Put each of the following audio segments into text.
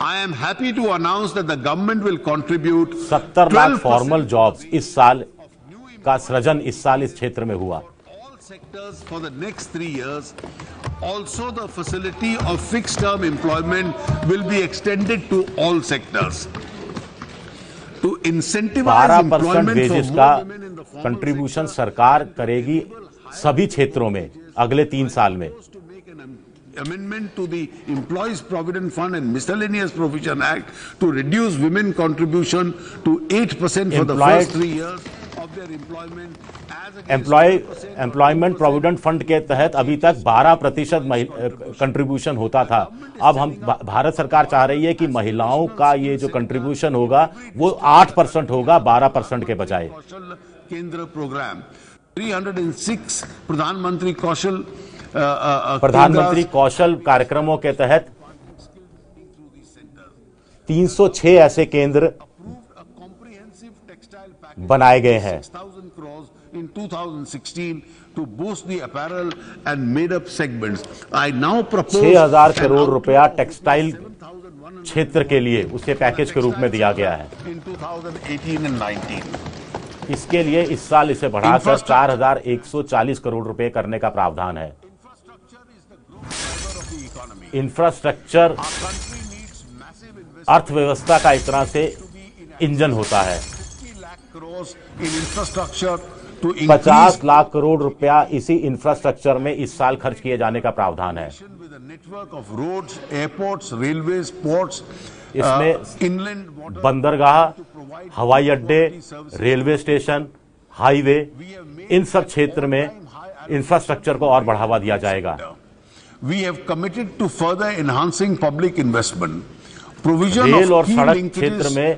I am happy to announce that the government will contribute 70 lakh formal jobs इस साल का सृजन इस साल इस क्षेत्र में हुआ। all sectors for the next 3 years. Also, the facility of fixed-term employment will be extended to all sectors. To incentivize 12% employment for wages more का women in the formal contribution सरकार करेगी सभी क्षेत्रों में अगले 3 साल में। to make an amendment to the Employees Provident Fund and Miscellaneous Provision Act to reduce women contribution to 8% for the first 3 years of their employment. Employment provident fund के तहत अभी तक 12% कंट्रीब्यूशन होता था। अब हम भारत सरकार चाह रही है कि महिलाओं का ये जो कंट्रीब्यूशन होगा वो 8% होगा, 12% के बजाय। केंद्र प्रोग्राम 306 प्रधानमंत्री कौशल कार्यक्रमों के तहत 306 ऐसे केंद्र बनाए गए हैं। in 2016 to boost the apparel and made-up segments. I now propose 6,000 crore रुपया टेक्सटाइल क्षेत्र के लिए उसके पैकेज के रूप में दिया गया है। in 2018 and 19. इसके लिए इस साल इसे बढ़ाकर 4,140 करोड़ रुपए करने का प्रावधान है। इंफ्रास्ट्रक्चर अर्थव्यवस्था का एक तरह से इंजन होता है। 50 लाख करोड़ रुपया इसी इंफ्रास्ट्रक्चर में इस साल खर्च किए जाने का प्रावधान है। इसमें बंदरगाह, हवाई अड्डे, रेलवे स्टेशन, हाईवे, इन सब क्षेत्र में इंफ्रास्ट्रक्चर को और बढ़ावा दिया जाएगा। We have committed to further enhancing public investment. Rail और सड़क क्षेत्र में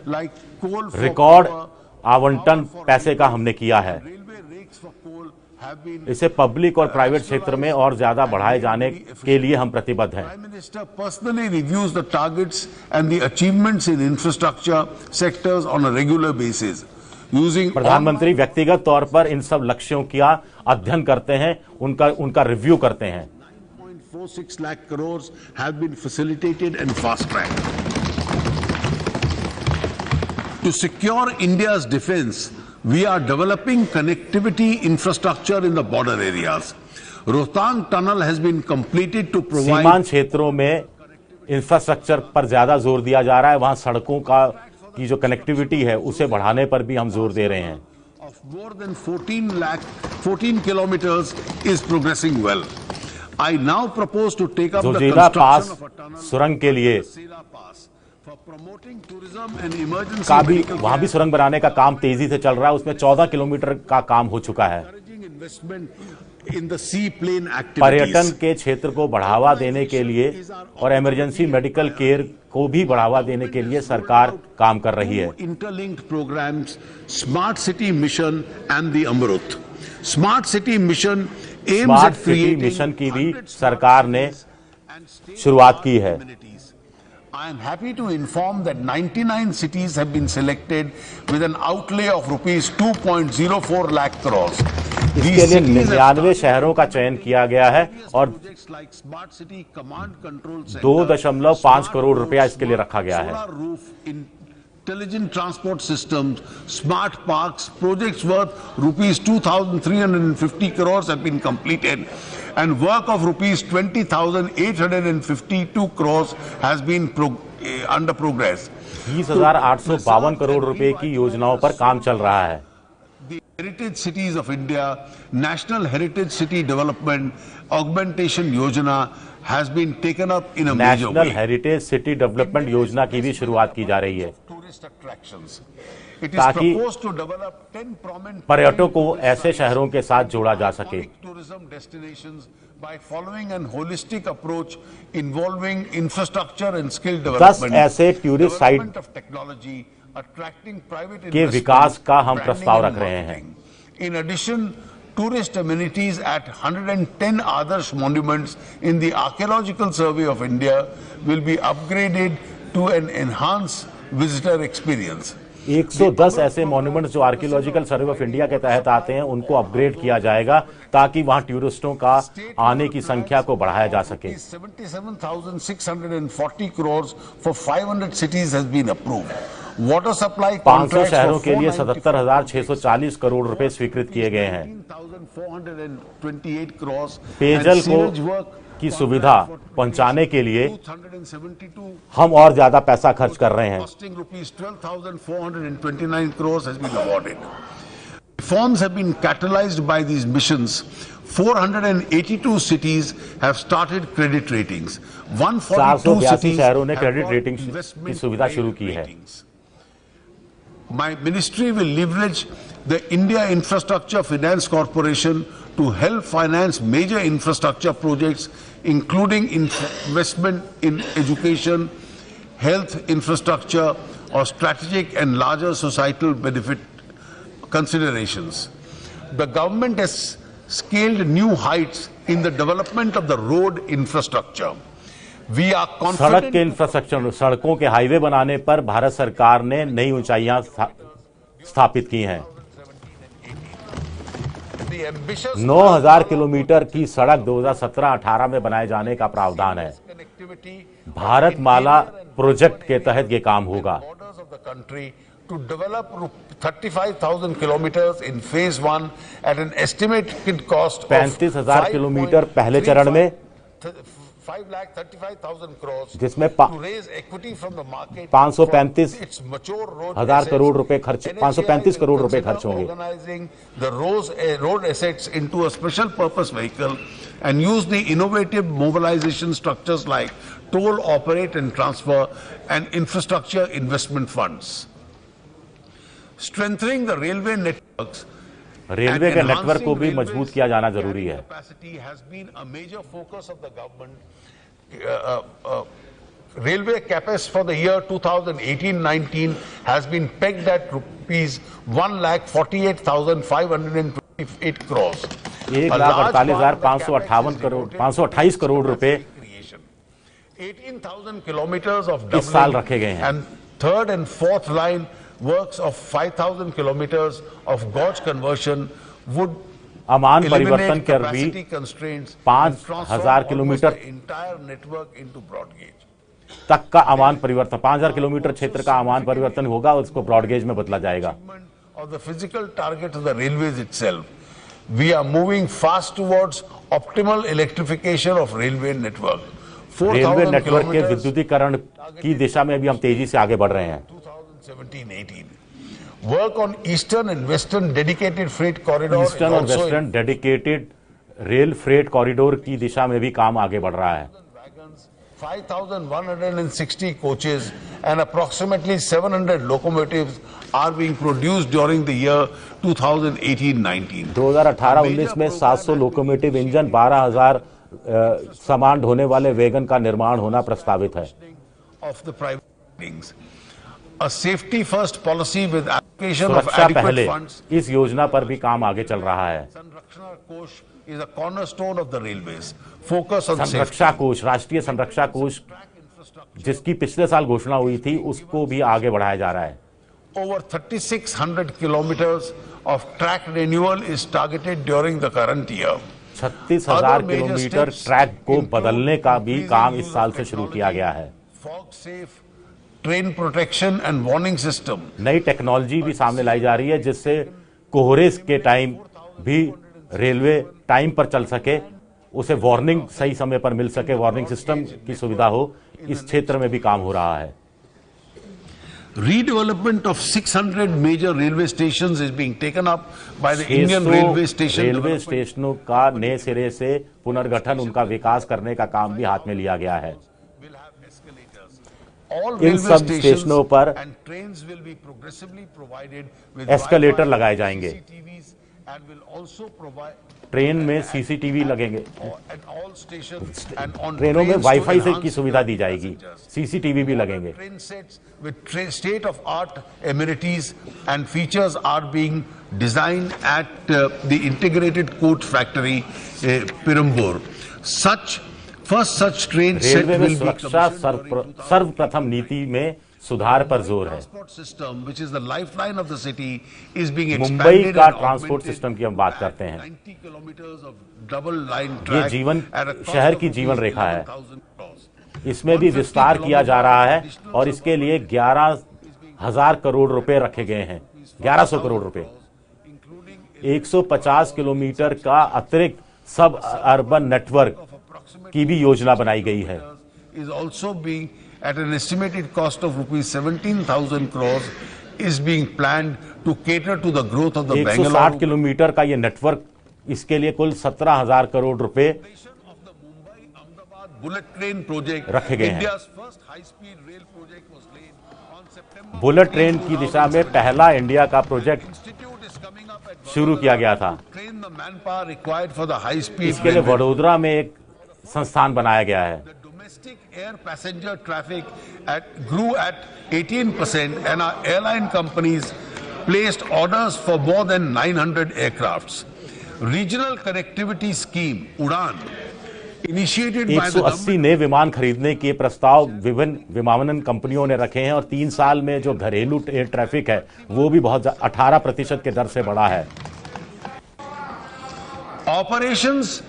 रिकॉर्ड आवंटन पैसे का हमने किया है। इसे पब्लिक और प्राइवेट क्षेत्र में और ज्यादा बढ़ाए जाने के लिए हम प्रतिबद्ध हैं। Prime Minister personally reviews the targets and the achievements in infrastructure sectors on a regular basis. Using प्रधानमंत्री व्यक्तिगत तौर पर इन सब लक्ष्यों का अध्ययन करते हैं, उनका रिव्यू करते हैं। 9.46 lakh crores have been facilitated and fast-tracked. To secure India's defense, we are developing connectivity infrastructure in the border areas. Rohtang Tunnel has been completed to provide सीमांत क्षेत्रों में इंफ्रास्ट्रक्चर पर ज्यादा जोर दिया जा रहा है। वहां सड़कों की जो कनेक्टिविटी है उसे बढ़ाने पर भी हम जोर दे रहे हैं। of more than 14 kilometers is progressing well. I now propose to take up the Zoji La pass construction of a tunnel सुरंग के लिए for promoting tourism and emergency का भी medical वहां भी सुरंग बनाने का काम तेजी से चल रहा है। उसमें 14 किलोमीटर का काम हो चुका है। investment in the seaplane activities. पर्यटन के क्षेत्र को बढ़ावा देने के लिए और इमरजेंसी मेडिकल केयर को भी बढ़ावा देने के लिए सरकार काम कर रही है। Interlinked programs, Smart City Mission and the Amrut. Smart City Mission aims smart at city creating mission की भी सरकार ने शुरुआत की है। I am happy to inform that 99 cities have been selected with an outlay of rupees 2.04 lakh crores. इसके लिए 99 शहरों का चयन किया गया है और 2.5 करोड़ रुपया इसके लिए रखा गया है। Intelligent transport systems, smart parks, projects worth rupees 2,350 crores have been completed and work of rupees 20,852 crores has been under progress. 20,852 crore रुपए की योजनाओं पर काम चल रहा है। The Heritage Cities of India, National Heritage City Development Augmentation Yojana has been taken up in a major way. National heritage city development योजना की भी शुरुआत की जा रही है ताकि पर्यटकों को ऐसे शहरों के साथ जोड़ा जा सके। By following an holistic approach involving infrastructure and skill 10 development, ऐसे टूरिस्ट साइट के विकास का हम प्रस्ताव रख रहे हैं। In addition, tourist amenities at 110 Adarsh monuments in the Archaeological Survey of India will be upgraded to an enhanced visitor experience. 110 ऐसे monuments जो आर्कियोलॉजिकल सर्वे ऑफ इंडिया के तहत आते हैं उनको अपग्रेड किया जाएगा ताकि वहां टूरिस्टों का आने की संख्या को बढ़ाया जा सके। 77,640 crores for 500 cities has been approved. Water supply 500 शहरों के लिए 77,640 करोड़ रुपए स्वीकृत किए गए हैं। 18,428 crores पेयजल को की सुविधा पहुंचाने के लिए हम और ज्यादा पैसा खर्च कर रहे हैं। ₹12,429 crores has been awarded. Reforms have been catalyzed by these missions. 482 cities have started credit ratings. 142 cities शहरों ने have क्रेडिट got रेटिंग की investment सुविधा शुरू की है। ratings. My ministry will leverage the India Infrastructure Finance Corporation to help finance major infrastructure projects, including investment in education, health infrastructure, or strategic and larger societal benefit considerations. The government has scaled new heights in the development of the road infrastructure. We are सड़क confident के infrastructure, सड़कों के highway बनाने पर भारत सरकार ने नई ऊंचाइयां स्थापित की हैं। the ambitious 9,000 किलोमीटर की सड़क 2017-18 में बनाए जाने का प्रावधान है। connectivity भारत माला प्रोजेक्ट के तहत ये काम होगा। borders of the country to develop 35,000 kilometers in phase 1 at an estimated cost of 35,000 kilometre पहले चरण में, 5,35,000 crores, जिसमें to raise equity from the market 535 for its mature road हजार assets. करोड़ रुपए खर्च, NHAI 535 करोड़ रुपए will खर्च होंगे। organizing the road assets into a special purpose vehicle and use the innovative mobilization structures like toll, operate and transfer and infrastructure investment funds. Strengthening the railway networks railway के network को भी मजबूत किया जाना जरूरी है। capacity has been a major focus of the government. Railway CapEx for the year 2018-19 has been pegged at rupees 1,48,528 crores. 1,48,558 crore 528 crore रुपए 18,000 kilometers of इस साल doubling रखे गए हैं। and third and fourth line works of 5,000 kilometers of gauge conversion would अमान परिवर्तन eliminate कर भी capacity constraints 5,000 and transform kilometre almost the entire network into broad gauge. तक का अमान परिवर्तन, 5,000 किलोमीटर क्षेत्र का अमान परिवर्तन होगा, उसको ब्रॉडगेज में बदला जाएगा। Of the physical target of the railways itself, we are moving fast towards optimal electrification of railway network. Railway 4,000 network के kilometers विद्युतीकरण की दिशा में भी हम तेजी से आगे बढ़ रहे हैं। 2017-18. Work on eastern and western dedicated freight corridor is eastern और also western dedicated rail freight corridor की दिशा में भी काम आगे बढ़ रहा है। 5,160 coaches and approximately 700 locomotives are being produced during the year 2018-19. 2018-19 में 700 लोकोमोटिव इंजन, 12,000 सामान ढोने वाले वैगन का निर्माण होना प्रस्तावित है। Of the private buildings. A safety first policy with allocation of सुरक्षा adequate पहले, funds. इस योजना पर भी काम आगे चल रहा है। Sanrakshana Kosh is a cornerstone of the railways. Focus on safety. संरक्षा कोष, राष्ट्रीय संरक्षा कोष, जिसकी पिछले साल घोषणा हुई थी, उसको भी आगे बढ़ाया जा रहा है। Over 3,600 kilometers of track renewal is targeted during the current year. 36,000 kilometre track को बदलने का भी काम इस साल से शुरू किया गया है। Fog safe train protection and warning system. नई टेक्नोलॉजी भी सामने लाई जा रही है जिससे कोहरे के टाइम भी रेलवे टाइम पर चल सके, उसे वार्निंग सही समय पर मिल सके, वार्निंग सिस्टम की सुविधा हो। इस क्षेत्र में भी काम हो रहा है। Redevelopment of 600 major railway stations is being taken up by the Indian Railway Station railway Development. स्टेशनों का नए सिरे से पुनर्गठन, उनका विकास करने का काम भी हाथ में लिया गया है। All इन railway सब stations स्टेशनों पर and trains will be progressively provided with escalator Wi-Fi, लगाए जाएंगे। CCTVs and will also provide train में सीसीटीवी लगेंगे, at all stations and on ट्रेनों में trains to वाईफाई से enhance की सुविधा दी the जाएगी, passengers. सीसीटीवी भी लगेंगे। Train sets with state of art amenities and features are being designed at the integrated coach factory Perambur. First such train set railway में will be सुरक्षा commissioned during सर्वप्रथम नीति में सुधार पर जोर है। Transport system, which is the lifeline of the city, is being Mumbai expanded का and ट्रांसपोर्ट augmented सिस्टम की हम बात करते हैं। 90 kilometers of double line ये track जीवन at a cost शहर of की जीवन रेखा है। 11,000 crores. इसमें भी विस्तार किया जा रहा है और इसके लिए 11,000 करोड़ रुपए रखे गए हैं। 1100 करोड़ रुपए, 150 किलोमीटर का अतिरिक्त सब अर्बन नेटवर्क की भी योजना बनाई गई है। Is also being at an estimated cost of rupees 17,000 crores is being planned to cater to the growth of the 160 Bangalore kilometre का ये नेटवर्क, इसके लिए कुल 17,000 करोड़ रुपए of the Mumbai-Ahmedabad bullet train project. रखे गए हैं। India's first high-speed rail project was laid on September. Bullet train की दिशा में पहला इंडिया का project Institute is coming up at शुरू किया गया था। train the manpower required for the high-speed इसके लिए railway. वडोदरा में एक संस्थान बनाया गया है। The domestic air passenger traffic grew at 18% and our airline companies placed orders for more than 900 aircrafts. Regional connectivity scheme, UDAN, initiated by the 180 नए विमान खरीदने के प्रस्ताव विभिन्न विमानन कंपनियों ने रखे हैं और 3 साल में जो घरेलू एयर ट्रैफिक है वो भी बहुत 18% के दर से बढ़ा है। Operations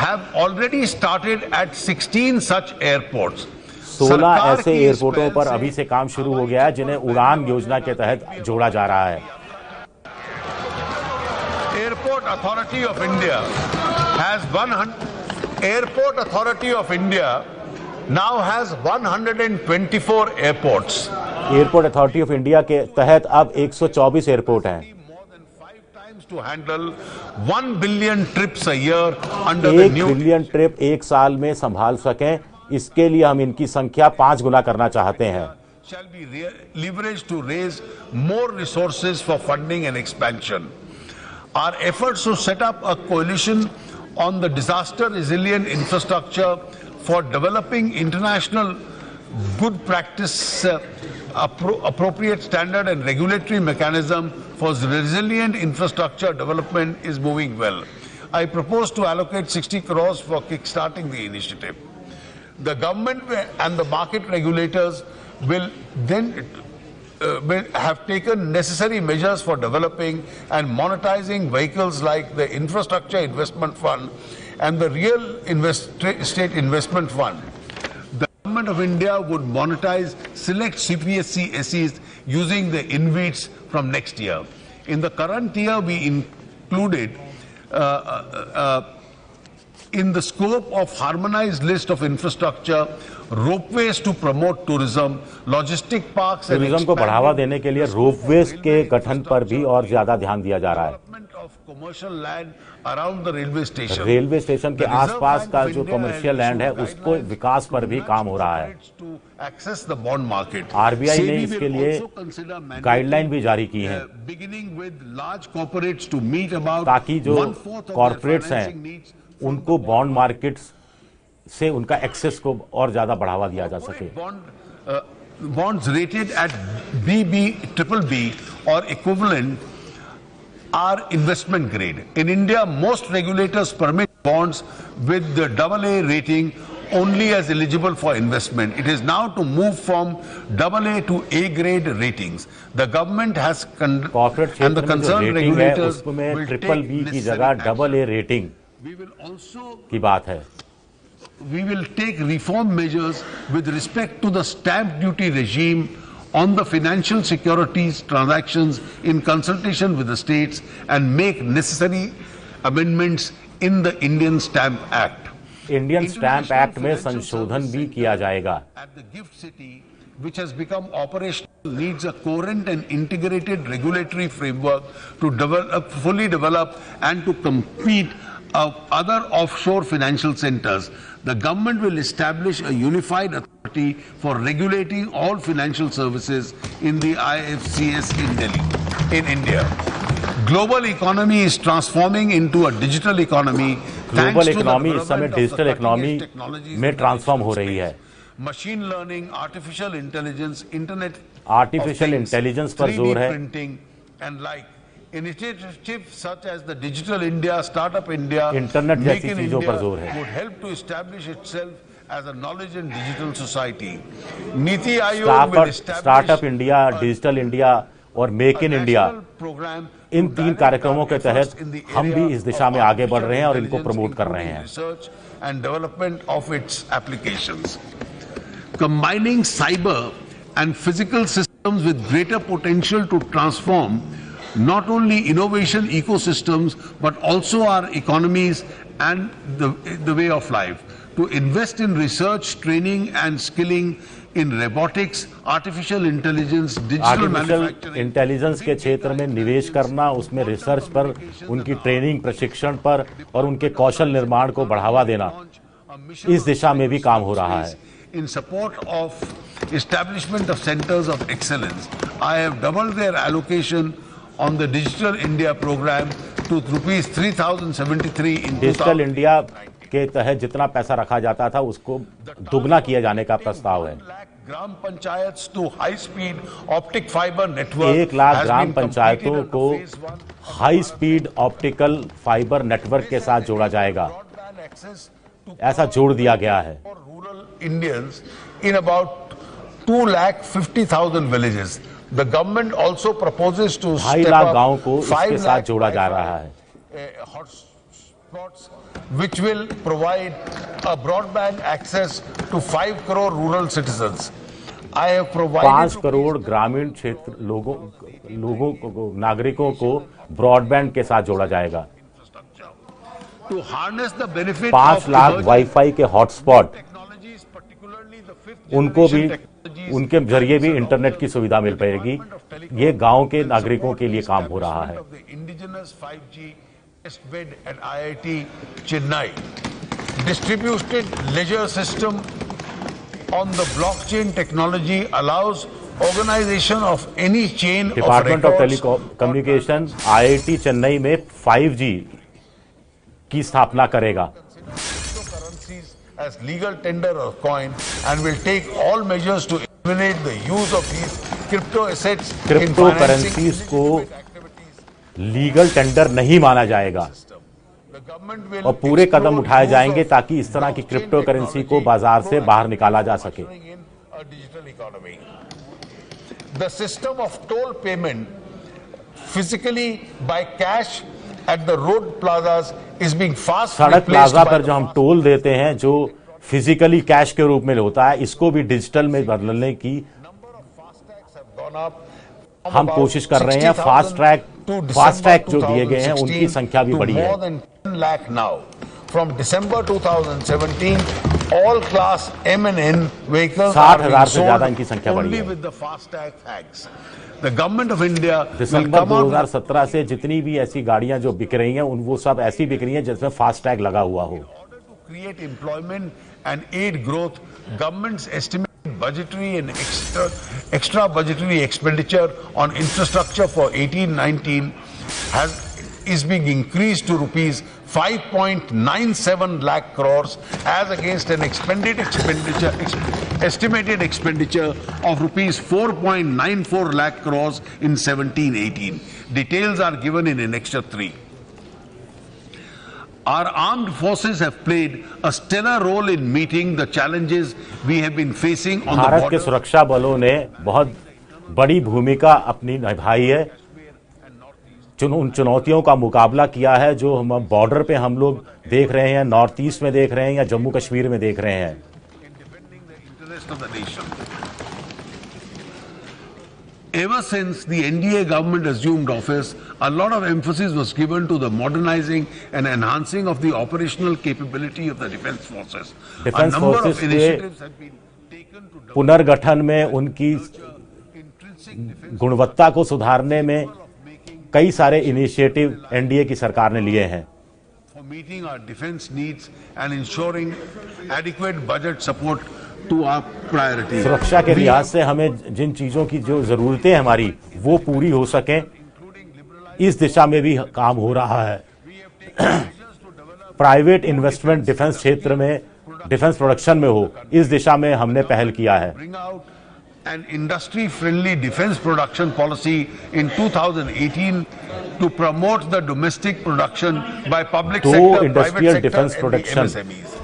have already started at 16 such airports. 16 सरकार ऐसे की इस एयरपोर्टों पहल पर से अभी से काम शुरू हो गया है जिन्हें उड़ान योजना के तहत जोड़ा जा रहा है। Airport Authority of India has 100. Airport Authority of India now has 124 airports. Airport authority of India के तहत अब 124 एयरपोर्ट हैं। More than 5 times to handle 1 billion trips a year under the 1 new. Billion trip एक साल में संभाल सकें, इसके लिए हम इनकी संख्या 5 गुना करना चाहते हैं। Shall be leveraged to raise more resources for funding and expansion. Our efforts to set up a coalition on the disaster resilient infrastructure for developing international good practice, appropriate standard and regulatory mechanism for resilient infrastructure development is moving well. I propose to allocate 60 crores for kickstarting the initiative. The government and the market regulators will then will have taken necessary measures for developing and monetizing vehicles like the Infrastructure Investment Fund and the Real Estate Investment Fund. The Government of India would monetize select CPSC SEs using the InvITs from next year. In the current year, we included in the scope of harmonized list of infrastructure, ropeways to promote tourism, logistic parks and tourism को बढ़ावा देने के लिए ropeways के गठन पर भी और ज्यादा ध्यान दिया जा रहा है। development of commercial land around the railway station. Railway station के The Reserve आसपास Bank का of जो India कमर्शियल has लैंड है issued उसको guidelines विकास पर भी काम हो रहा है। to access the bond market. RBI ने SEBI इसके will लिए also consider mandating, गाइडलाइन भी जारी की है beginning with large corporates to meet about ताकि जो 1/4 of their कॉर्पोरेट्स हैं financing needs उनको बॉन्ड मार्केट से उनका एक्सेस को और ज्यादा बढ़ावा दिया जा सके। bonds rated at BBBBB or equivalent are investment grade. In India, most regulators permit bonds with the AA rating only as eligible for investment. It is now to move from AA to A grade ratings. The government has corporate and the क्षेत्र में जो concerned rating है regulators उसमें will triple take B की necessary जगह action. AA rating We will also की बात है। we will take reform measures with respect to the stamp duty regime on the financial securities transactions in consultation with the states and make necessary amendments in the Indian Stamp Act. Indian stamp act में संशोधन भी किया जाएगा। At the GIFT City, which has become operational, needs a coherent and integrated regulatory framework to fully develop and to compete other offshore financial centers. The government will establish a unified authority for regulating all financial services in the IFCS in Delhi, in India. Global economy is transforming into a digital economy. Global economy इस समय digital economy में transform हो रही है। Machine learning, artificial intelligence, internet, artificial intelligence पर 3D जोर है। printing and like initiatives such as the Digital India, Startup India, internet Make जैसी in चीजों India पर जोर है। would help to establish itself as a knowledge and digital society. Niti Aayog will establish startup India, digital India और make in India, इन 3 कार्यक्रमों के तहत हम भी इस दिशा में आगे बढ़ रहे हैं और इनको प्रमोट कर रहे हैं। Research and development of its applications. Combining cyber and physical systems with greater potential to transform not only innovation ecosystems but also our economies and the way of life. To invest in research, training and skilling in robotics, artificial intelligence, digital manufacturing. Intelligence के क्षेत्र में निवेश करना, उसमें research पर, उनकी training, प्रशिक्षण पर और उनके कौशल निर्माण को बढ़ावा देना, इस दिशा में भी काम हो रहा है। In support of establishment of centers of excellence, I have doubled their allocation on the Digital India program to rupees 3,073 in digital India के तहत जितना पैसा रखा जाता था उसको दुगना किया जाने का प्रस्ताव है। ग्राम panchayat to high speed optic fiber network 1 lakh ग्राम पंचायतों को high speed optical fibre network के साथ जोड़ा जाएगा, ऐसा जोड़ दिया गया है। Indians in about 2,50,000 villages. The government also proposes to 2.5 lakh गांव को इसके साथ जोड़ा जा रहा है, hotspots which will provide a broadband access to 5 crore rural citizens. I have provided 5 crore ग्रामीण क्षेत्र लोगों को, नागरिकों को ब्रॉडबैंड के साथ जोड़ा जाएगा। to harness the benefit 5 lakh wifi के हॉटस्पॉट, उनको भी, उनके जरिए भी इंटरनेट की सुविधा मिल पाएगी। ये गांव के नागरिकों के लिए काम हो रहा है। Indigenous 5G test bed at IIT Chennai, distributed ledger system on the blockchain technology allows organisation of any chain. Department of telecommunication IIT Chennai में 5G की स्थापना करेगा। As legal tender of coin and will take all measures to eliminate the use of these crypto assets. Crypto currencies को legal tender नहीं माना जाएगा और पूरे कदम उठाए जाएंगे ताकि इस तरह की क्रिप्टो करेंसी को बाजार से बाहर निकाला जा सके। The system of toll payment physically by cash at the road plazas is being fast सड़क प्लाजा पर जो हम टोल देते हैं, जो फिजिकली कैश के रूप में होता है, इसको भी डिजिटल में बदलने की हम कोशिश कर रहे हैं। फास्ट ट्रैक जो दिए गए हैं उनकी संख्या भी बढ़ी है। From December 2017, all class M and N vehicles 60,000 से ज्यादा इनकी संख्या बढ़ी है। with the FASTag tags. The government of India दिसंबर 2017 से जितनी भी ऐसी गाड़ियां जो बिक रही हैं, वो सब ऐसी बिक रही हैं जिसमें फास्टैग लगा हुआ हो। To create employment and aid growth, government's estimated budgetary and extra budgetary expenditure on infrastructure for 18-19 is being increased to rupees 5.97 lakh crores as against an estimated expenditure of rupees 4.94 lakh crores in 17-18. Details are given in Annexure 3. Our armed forces have played a stellar role in meeting the challenges we have been facing on the Bharat border. के सुरक्षा बलों ने बहुत बड़ी भूमिका अपनी निभाई है, उन चुनौतियों का मुकाबला किया है जो हम बॉर्डर पे हम लोग देख रहे हैं, नॉर्थ ईस्ट में देख रहे हैं या जम्मू कश्मीर में देख रहे हैं। Ever since the NDA government assumed office, a lot of emphasis was given to the modernizing and enhancing of the operational capability of the defense forces. Defense forces के पुनर्गठन में, उनकी गुणवत्ता को सुधारने में कई सारे इनिशिएटिव एनडीए की सरकार ने लिए हैं। For meeting our defense needs and ensuring adequate budget support to our priorities. सुरक्षा के लिहाज से हमें जिन चीजों की जो जरूरतें हमारी वो पूरी हो सकें, इस दिशा में भी काम हो रहा है। प्राइवेट इन्वेस्टमेंट डिफेंस क्षेत्र में, डिफेंस प्रोडक्शन में हो, इस दिशा में हमने पहल किया है। An industry-friendly defense production policy in 2018 to promote the domestic production by public sector, private sector, and the MSMEs.